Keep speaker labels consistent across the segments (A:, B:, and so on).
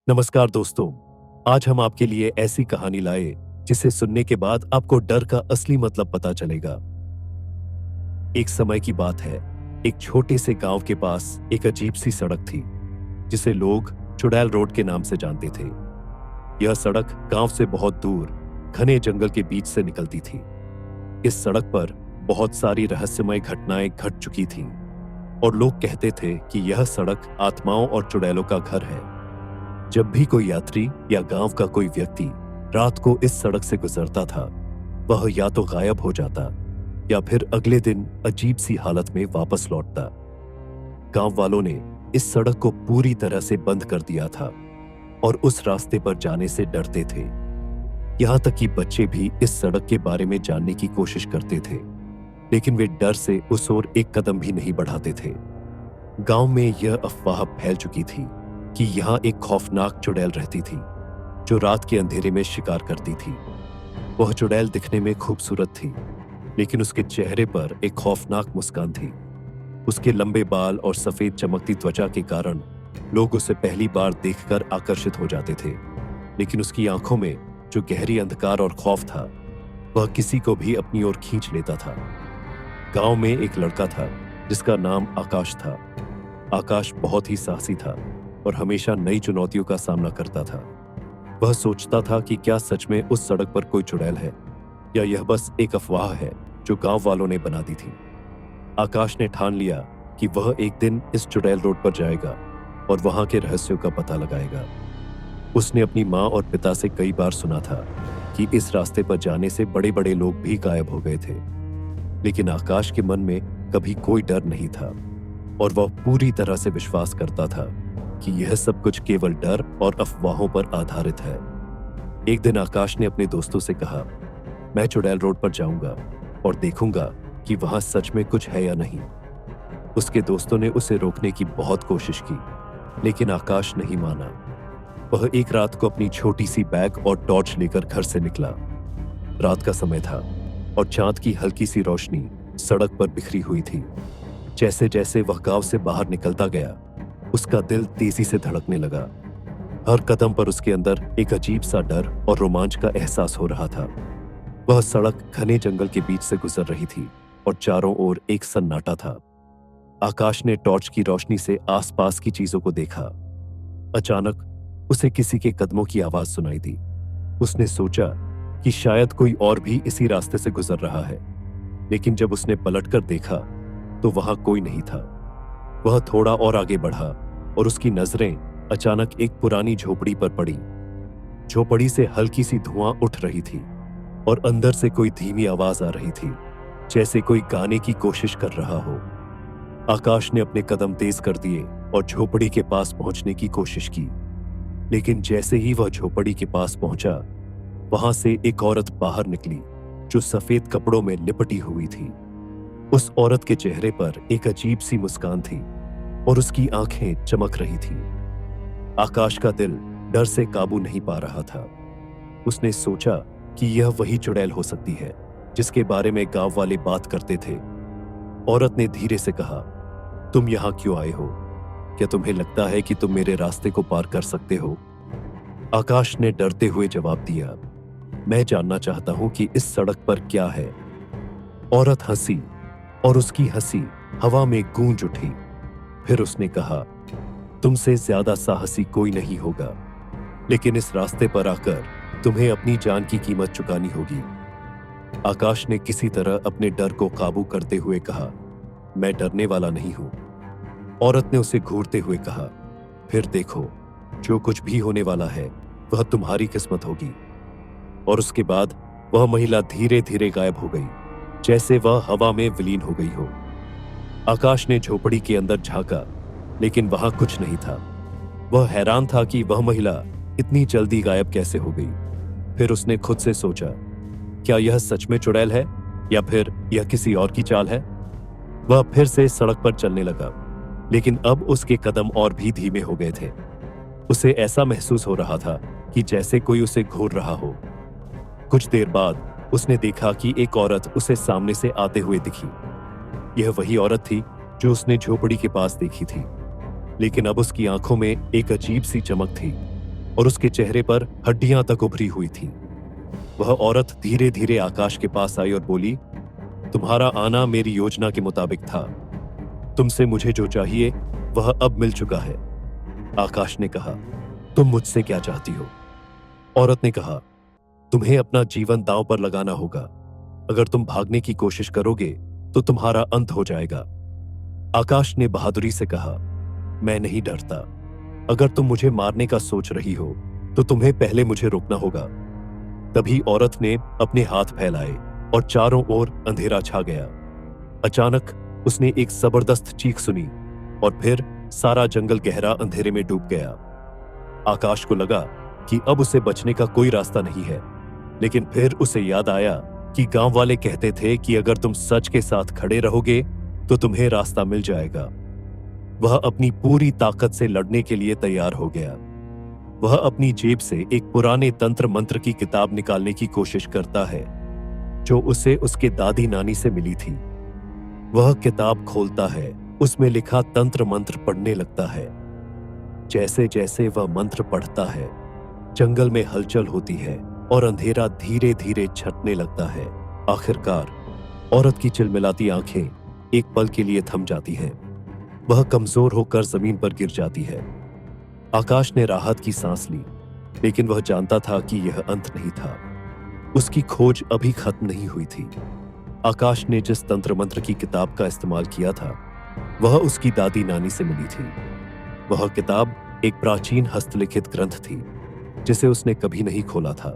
A: नमस्कार दोस्तों। आज हम आपके लिए ऐसी कहानी लाए जिसे सुनने के बाद आपको डर का असली मतलब पता चलेगा। एक समय की बात है, एक छोटे से गांव के पास एक अजीब सी सड़क थी जिसे लोग चुड़ैल रोड के नाम से जानते थे। यह सड़क गांव से बहुत दूर घने जंगल के बीच से निकलती थी। इस सड़क पर बहुत सारी रहस्यमय घटनाएं घट चुकी थीं और लोग कहते थे कि यह सड़क आत्माओं और चुड़ैलों का घर है। जब भी कोई यात्री या गांव का कोई व्यक्ति रात को इस सड़क से गुजरता था, वह या तो गायब हो जाता या फिर अगले दिन अजीब सी हालत में वापस लौटता। गांव वालों ने इस सड़क को पूरी तरह से बंद कर दिया था और उस रास्ते पर जाने से डरते थे। यहां तक कि बच्चे भी इस सड़क के बारे में जानने की कोशिश करते थे, लेकिन वे डर से उस ओर एक कदम भी नहीं बढ़ाते थे। गांव में यह अफवाह फैल चुकी थी कि यहां एक खौफनाक चुड़ैल रहती थी जो रात के अंधेरे में शिकार करती थी। वह चुड़ैल दिखने में खूबसूरत थी, लेकिन उसके चेहरे पर एक खौफनाक मुस्कान थी। उसके लंबे बाल और सफेद चमकती त्वचा के कारण लोग उसे पहली बार देखकर आकर्षित हो जाते थे, लेकिन उसकी आंखों में जो गहरी अंधकार और खौफ था, वह किसी को भी अपनी ओर खींच लेता था। गांव में एक लड़का था जिसका नाम आकाश था। आकाश बहुत ही साहसी था और हमेशा नई चुनौतियों का सामना करता था। वह सोचता था कि क्या सच में उस सड़क पर कोई चुड़ैल है या यह बस एक अफवाह है जो गांव वालों ने बना दी थी। आकाश ने ठान लिया कि वह एक दिन इस चुड़ैल रोड पर जाएगा और वहां के रहस्यों का पता लगाएगा। उसने अपनी माँ और पिता से कई बार सुना था कि इस रास्ते पर जाने से बड़े बड़े लोग भी गायब हो गए थे, लेकिन आकाश के मन में कभी कोई डर नहीं था और वह पूरी तरह से विश्वास करता था कि यह सब कुछ केवल डर और अफवाहों पर आधारित है। एक दिन आकाश ने अपने दोस्तों से कहा, मैं चुड़ैल रोड पर जाऊंगा और देखूंगा कि वहां सच में कुछ है या नहीं। उसके दोस्तों ने उसे रोकने की बहुत कोशिश की, लेकिन आकाश नहीं माना। वह एक रात को अपनी छोटी सी बैग और टॉर्च लेकर घर से निकला। रात का समय था और चांद की हल्की सी रोशनी सड़क पर बिखरी हुई थी। जैसे जैसे वह गांव से बाहर निकलता गया, उसका दिल तेजी से धड़कने लगा। हर कदम पर उसके अंदर एक अजीब सा डर और रोमांच का एहसास हो रहा था। वह सड़क घने जंगल के बीच से गुजर रही थी और चारों ओर एक सन्नाटा था। आकाश ने टॉर्च की रोशनी से आसपास की चीजों को देखा। अचानक उसे किसी के कदमों की आवाज सुनाई दी। उसने सोचा कि शायद कोई और भी इसी रास्ते से गुजर रहा है, लेकिन जब उसने पलटकर देखा तो वहां कोई नहीं था। वह थोड़ा और आगे बढ़ा और उसकी नजरें अचानक एक पुरानी झोपड़ी पर पड़ी। झोपड़ी से हल्की सी धुआं उठ रही थी और अंदर से कोई धीमी आवाज आ रही थी, जैसे कोई गाने की कोशिश कर रहा हो। आकाश ने अपने कदम तेज कर दिए और झोपड़ी के पास पहुंचने की कोशिश की, लेकिन जैसे ही वह झोपड़ी के पास पहुंचा, वहां से एक औरत बाहर निकली जो सफेद कपड़ों में लिपटी हुई थी। उस औरत के चेहरे पर एक अजीब सी मुस्कान थी और उसकी आंखें चमक रही थीं। आकाश का दिल डर से काबू नहीं पा रहा था। उसने सोचा कि यह वही चुड़ैल हो सकती है जिसके बारे में गांव वाले बात करते थे। औरत ने धीरे से कहा, तुम यहां क्यों आए हो? क्या तुम्हें लगता है कि तुम मेरे रास्ते को पार कर सकते हो? आकाश ने डरते हुए जवाब दिया, मैं जानना चाहता हूं कि इस सड़क पर क्या है। औरत हंसी और उसकी हंसी हवा में गूंज उठी। फिर उसने कहा, तुमसे ज्यादा साहसी कोई नहीं होगा, लेकिन इस रास्ते पर आकर तुम्हें अपनी जान की कीमत चुकानी होगी। आकाश ने किसी तरह अपने डर को काबू करते हुए कहा, मैं डरने वाला नहीं हूं। औरत ने उसे घूरते हुए कहा, फिर देखो, जो कुछ भी होने वाला है वह तुम्हारी किस्मत होगी। और उसके बाद वह महिला धीरे धीरे गायब हो गई, जैसे वह हवा में विलीन हो गई हो। आकाश ने झोपड़ी के अंदर झांका, लेकिन वहां कुछ नहीं था। वह हैरान था कि वह महिला इतनी जल्दी गायब कैसे हो गई। फिर उसने खुद से सोचा, क्या यह सच में चुड़ैल है या फिर यह किसी और की चाल है? वह फिर से सड़क पर चलने लगा, लेकिन अब उसके कदम और भी धीमे हो गए थे। उसे ऐसा महसूस हो रहा था कि जैसे कोई उसे घूर रहा हो। कुछ देर बाद उसने देखा कि एक औरत उसे सामने से आते हुए दिखी। यह वही औरत थी जो उसने झोपड़ी के पास देखी थी, लेकिन अब उसकी आंखों में एक अजीब सी चमक थी। और उसके चेहरे पर हड्डियां तक उभरी हुई थीं। वह औरत धीरे धीरे आकाश के पास आई और बोली, तुम्हारा आना मेरी योजना के मुताबिक था। तुमसे मुझे जो चाहिए वह अब मिल चुका है। आकाश ने कहा, तुम मुझसे क्या चाहती हो? औरत ने कहा, तुम्हें अपना जीवन दांव पर लगाना होगा। अगर तुम भागने की कोशिश करोगे तो तुम्हारा अंत हो जाएगा। आकाश ने बहादुरी से कहा, मैं नहीं डरता। अगर तुम मुझे मारने का सोच रही हो तो तुम्हें पहले मुझे रोकना होगा। तभी औरत ने अपने हाथ फैलाए और चारों ओर अंधेरा छा गया। अचानक उसने एक जबरदस्त चीख सुनी और फिर सारा जंगल गहरा अंधेरे में डूब गया। आकाश को लगा कि अब उसे बचने का कोई रास्ता नहीं है, लेकिन फिर उसे याद आया कि गांव वाले कहते थे कि अगर तुम सच के साथ खड़े रहोगे तो तुम्हें रास्ता मिल जाएगा। वह अपनी पूरी ताकत से लड़ने के लिए तैयार हो गया। वह अपनी जेब से एक पुराने तंत्र मंत्र की किताब निकालने की कोशिश करता है जो उसे उसके दादी नानी से मिली थी। वह किताब खोलता है, उसमें लिखा तंत्र मंत्र पढ़ने लगता है। जैसे जैसे वह मंत्र पढ़ता है, जंगल में हलचल होती है और अंधेरा धीरे धीरे छटने लगता है। आखिरकार औरत की चिलमिलाती आंखें एक पल के लिए थम जाती हैं। वह कमजोर होकर जमीन पर गिर जाती है। आकाश ने राहत की सांस ली, लेकिन वह जानता था कि यह अंत नहीं था। उसकी खोज अभी खत्म नहीं हुई थी। आकाश ने जिस तंत्र मंत्र की किताब का इस्तेमाल किया था वह उसकी दादी नानी से मिली थी। वह किताब एक प्राचीन हस्तलिखित ग्रंथ थी जिसे उसने कभी नहीं खोला था,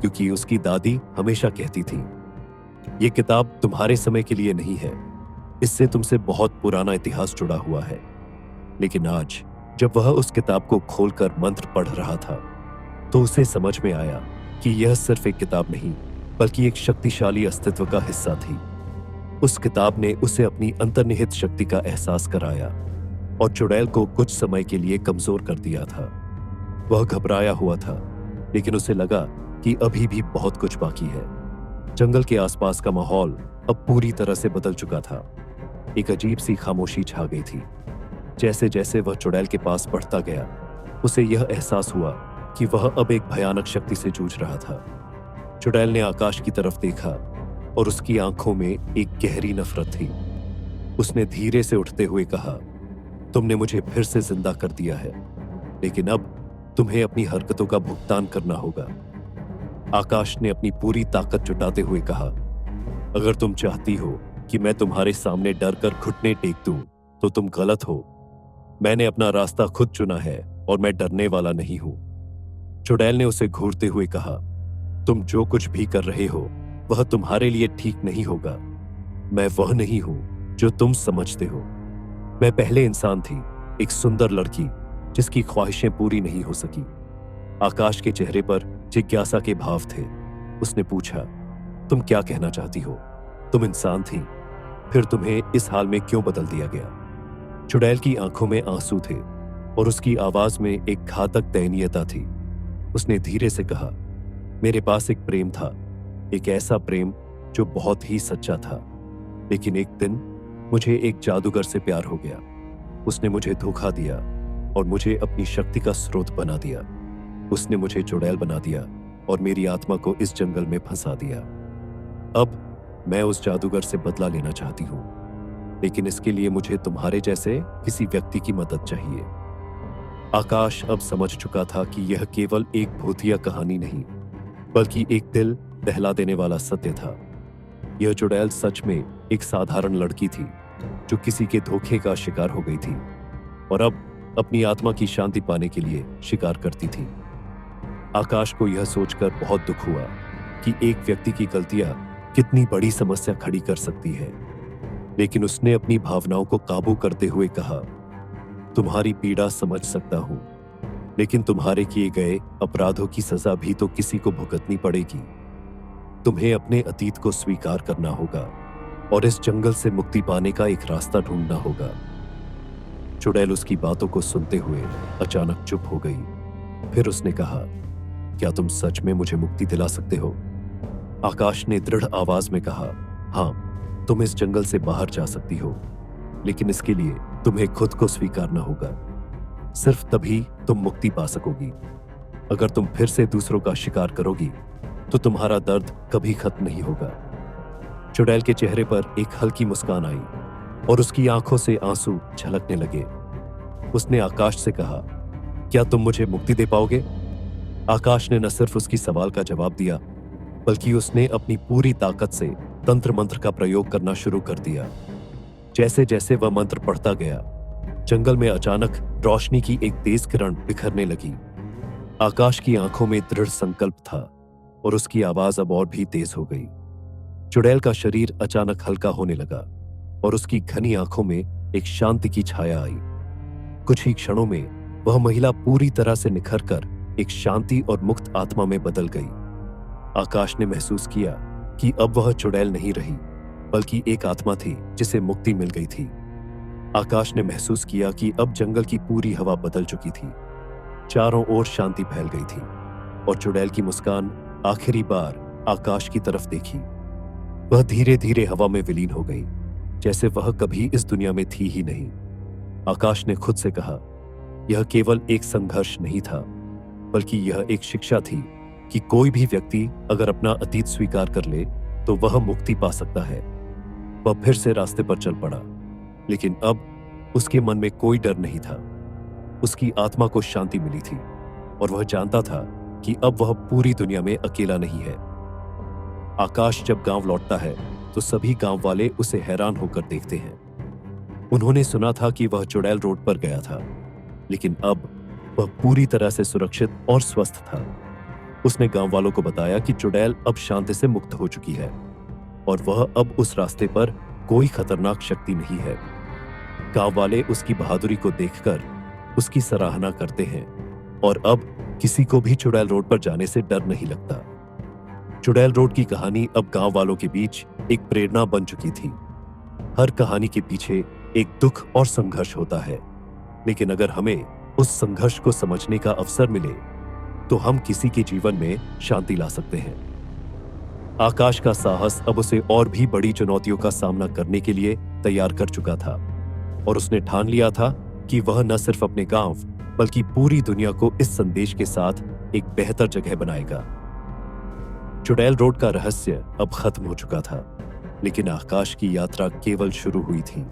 A: क्योंकि उसकी दादी हमेशा कहती थी, यह किताब तुम्हारे समय के लिए नहीं है, इससे तुमसे बहुत पुराना इतिहास जुड़ा हुआ है। लेकिन आज जब वह उस किताब को खोलकर मंत्र पढ़ रहा था तो उसे समझ में आया कि यह सिर्फ एक किताब नहीं बल्कि एक शक्तिशाली अस्तित्व का हिस्सा थी। उस किताब ने उसे अपनी अंतर्निहित शक्ति का एहसास कराया और चुड़ैल को कुछ समय के लिए कमजोर कर दिया था। वह घबराया हुआ था, लेकिन उसे लगा कि अभी भी बहुत कुछ बाकी है। जंगल के आसपास का माहौल अब पूरी तरह से बदल चुका था। एक अजीब सी खामोशी छा गई थी। जैसे जैसे वह चुड़ैल के पास बढ़ता गया, उसे यह एहसास हुआ कि वह अब एक भयानक शक्ति से जूझ रहा था। चुड़ैल ने आकाश की तरफ देखा और उसकी आंखों में एक गहरी नफरत थी। उसने धीरे से उठते हुए कहा, तुमने मुझे फिर से जिंदा कर दिया है, लेकिन अब तुम्हें अपनी हरकतों का भुगतान करना होगा। आकाश ने अपनी पूरी ताकत जुटाते हुए कहा, अगर तुम चाहती हो कि मैं तुम्हारे सामने डर कर घुटने टेक दूं, तो तुम गलत हो। मैंने अपना रास्ता खुद चुना है और मैं डरने वाला नहीं हूं। चुड़ैल ने उसे घूरते हुए कहा, तुम जो कुछ भी कर रहे हो वह तुम्हारे लिए ठीक नहीं होगा। मैं वह नहीं हूं जो तुम समझते हो। मैं पहले इंसान थी, एक सुंदर लड़की जिसकी ख्वाहिशें पूरी नहीं हो सकी। आकाश के चेहरे पर जिज्ञासा के भाव थे। उसने पूछा, तुम क्या कहना चाहती हो? तुम इंसान थी, फिर तुम्हें इस हाल में क्यों बदल दिया गया? चुड़ैल की आंखों में आंसू थे और उसकी आवाज में एक घातक दयनीयता थी। उसने धीरे से कहा, मेरे पास एक प्रेम था, एक ऐसा प्रेम जो बहुत ही सच्चा था। लेकिन एक दिन मुझे एक जादूगर से प्यार हो गया। उसने मुझे धोखा दिया और मुझे अपनी शक्ति का स्रोत बना दिया। उसने मुझे चुड़ैल बना दिया और मेरी आत्मा को इस जंगल में फंसा दिया। अब मैं उस जादूगर से बदला लेना चाहती हूं, लेकिन इसके लिए मुझे तुम्हारे जैसे किसी व्यक्ति की मदद चाहिए। आकाश अब समझ चुका था कि यह केवल एक भूतिया कहानी नहीं, बल्कि एक दिल दहला देने वाला सत्य था। यह चुड़ैल सच में एक साधारण लड़की थी जो किसी के धोखे का शिकार हो गई थी और अब अपनी आत्मा की शांति पाने के लिए शिकार करती थी। आकाश को यह सोचकर बहुत दुख हुआ कि एक व्यक्ति की गलतियां कितनी बड़ी समस्या खड़ी कर सकती है। लेकिन उसने अपनी भावनाओं को काबू करते हुए कहा, तुम्हारी पीड़ा समझ सकता हूं, लेकिन तुम्हारे किए गए अपराधों की सजा भी तो किसी को भुगतनी पड़ेगी। तुम्हें अपने अतीत को स्वीकार करना होगा और इस जंगल से मुक्ति पाने का एक रास्ता ढूंढना होगा। चुड़ैल उसकी बातों को सुनते हुए अचानक चुप हो गई। फिर उसने कहा, क्या तुम सच में मुझे मुक्ति दिला सकते हो? आकाश ने दृढ़ आवाज में कहा, हाँ, तुम इस जंगल से बाहर जा सकती हो, लेकिन इसके लिए तुम्हें खुद को स्वीकारना होगा। सिर्फ तभी तुम मुक्ति पा सकोगी। अगर तुम फिर से दूसरों का शिकार करोगी तो तुम्हारा दर्द कभी खत्म नहीं होगा। चुड़ैल के चेहरे पर एक हल्की मुस्कान आई और उसकी आंखों से आंसू झलकने लगे। उसने आकाश से कहा, क्या तुम मुझे मुक्ति दे पाओगे? आकाश ने न सिर्फ उसकी सवाल का जवाब दिया, बल्कि उसने अपनी पूरी ताकत से तंत्र मंत्र का प्रयोग करना शुरू कर दिया। जैसे जैसे वह मंत्र पढ़ता गया, जंगल में अचानक रोशनी की एक तेज किरण बिखरने लगी। आकाश की आंखों में दृढ़ संकल्प था और उसकी आवाज अब और भी तेज हो गई। चुड़ैल का शरीर अचानक हल्का होने लगा और उसकी घनी आंखों में एक शांति की छाया आई। कुछ ही क्षणों में वह महिला पूरी तरह से निखरकर एक शांति और मुक्त आत्मा में बदल गई। आकाश ने महसूस किया कि अब वह चुड़ैल नहीं रही, बल्कि एक आत्मा थी जिसे मुक्ति मिल गई थी। आकाश ने महसूस किया कि अब जंगल की पूरी हवा बदल चुकी थी। चारों ओर शांति फैल गई थी और चुड़ैल की मुस्कान आखिरी बार आकाश की तरफ देखी। वह धीरे धीरे हवा में विलीन हो गई, जैसे वह कभी इस दुनिया में थी ही नहीं। आकाश ने खुद से कहा, यह केवल एक संघर्ष नहीं था, बल्कि यह एक शिक्षा थी कि कोई भी व्यक्ति अगर अपना अतीत स्वीकार कर ले तो वह मुक्ति पा सकता है। वह फिर से रास्ते पर चल पड़ा, लेकिन अब उसके मन में कोई डर नहीं था। उसकी आत्मा को शांति मिली थी और वह जानता था कि अब वह पूरी दुनिया में अकेला नहीं है। आकाश जब गांव लौटता है तो सभी गांव वाले उसे हैरान होकर देखते हैं। उन्होंने सुना था कि वह चुड़ैल रोड पर गया था, लेकिन अब वह पूरी तरह से सुरक्षित और स्वस्थ था। उसने गांव वालों को बताया कि चुड़ैल अब शांति से मुक्त हो चुकी है और वह अब उस रास्ते पर कोई खतरनाक शक्ति नहीं है। गांव वाले उसकी बहादुरी को देखकर उसकी सराहना करते हैं और अब किसी को भी चुड़ैल रोड पर जाने से डर नहीं लगता। चुड़ैल रोड की कहानी अब गांव वालों के बीच एक प्रेरणा बन चुकी थी। हर कहानी के पीछे एक दुख और संघर्ष होता है, लेकिन अगर हमें उस संघर्ष को समझने का अवसर मिले तो हम किसी के जीवन में शांति ला सकते हैं। आकाश का साहस अब उसे और भी बड़ी चुनौतियों का सामना करने के लिए तैयार कर चुका था और उसने ठान लिया था कि वह न सिर्फ अपने गांव बल्कि पूरी दुनिया को इस संदेश के साथ एक बेहतर जगह बनाएगा। चुड़ैल रोड का रहस्य अब खत्म हो चुका था, लेकिन आकाश की यात्रा केवल शुरू हुई थी।